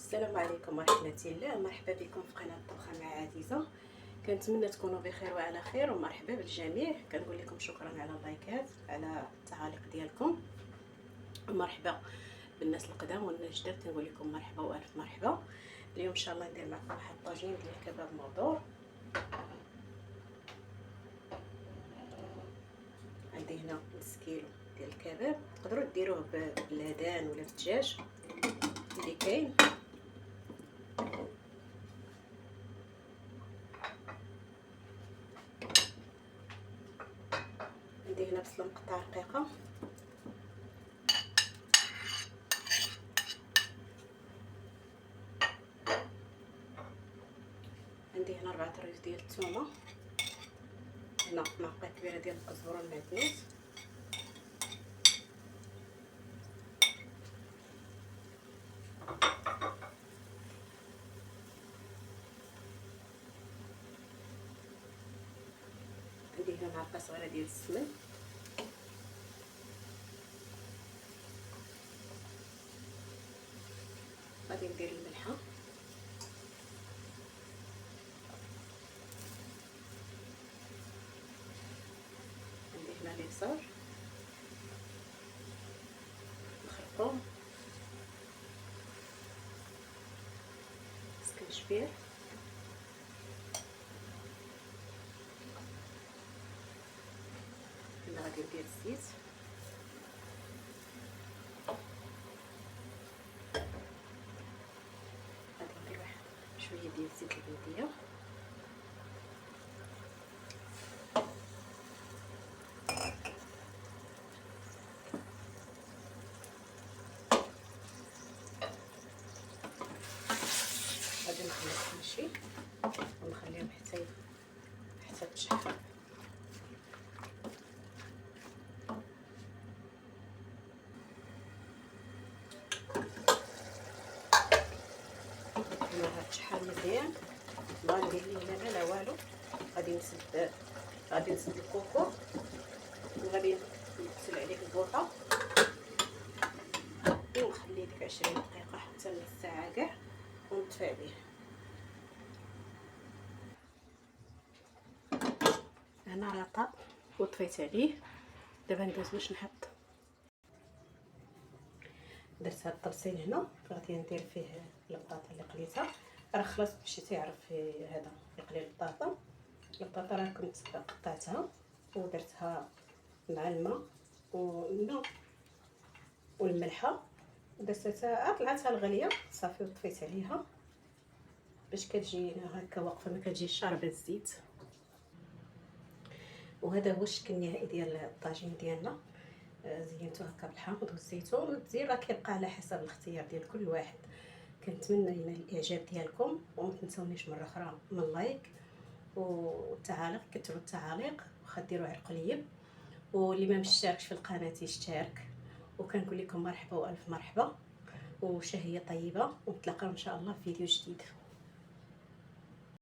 السلام عليكم ورحمة الله. مرحبا بكم في قناة طبخة مع عزيزة. كنتمنى تكونوا بخير وعلى خير، ومرحبا بالجميع. كنقول لكم شكرا على اللايكات، على التعاليق ديالكم. مرحبا بالناس القدام والناس الجداد، كنقول لكم مرحبا والف مرحبا. اليوم ان شاء الله ندير معكم واحد الطاجين ديال الكباب مهدور. عندي هنا نص كيلو ديال الكباب، تقدروا ديروه باللادان ولا بالدجاج اللي كاين. عندي هنا بصله مقطعه رقيقه، عندي هنا 4 طريف ديال الثومه، هنا معلقه كبيره ديال القزبره المعدنوس، عندي هنا معلقه صغيره ديال السمن، غادي ندير الملحه، عندي هنا الابصار، الخرطوم، السكنجبير، هنا غادي ندير الزيت، غادي ندير واحد شويه ديال زيت البلديه، غادي نخلط كلشي ونخليهم حتى تشحر. هنا تشحر مزيان، ما ندير ليه لا لا والو. غادي نسد الكوكو وغادي نغسل عليه البوطه ونخليه ديك 20 دقيقه حتى نص ساعه كاع ونطفي عليه. هنا راه طاب وطفيت عليه، دابا ندوز باش نحط. درت هاد الطبسيل هنا، غادي ندير فيه البطاطا اللي قليتها، راه خلاص باش تعرف هذا يقلي البطاطا راه كنت قطعتها ودرتها مع الماء والماء والملحه، درتها طلعتها الغليه صافي وطفيت عليها باش كتجي هكا واقفه، ما كتجيش شاربه الزيت. وهذا هو الشكل النهائي ديال الطاجين ديالنا. زينته هكا بالحامض والزيتون. التزيين راه كيبقى على حسب الاختيار ديال كل واحد. كنتمنى ينال الاعجاب ديالكم، وما تنسونيش مره اخرى من اللايك والتعاليق، كثروا التعاليق واخا ديروا على القليب، واللي ما مشتركش في القناه يشترك. وكنقول لكم مرحبا والف مرحبا وشهيه طيبه، ونتلاقاو ان شاء الله في فيديو جديد.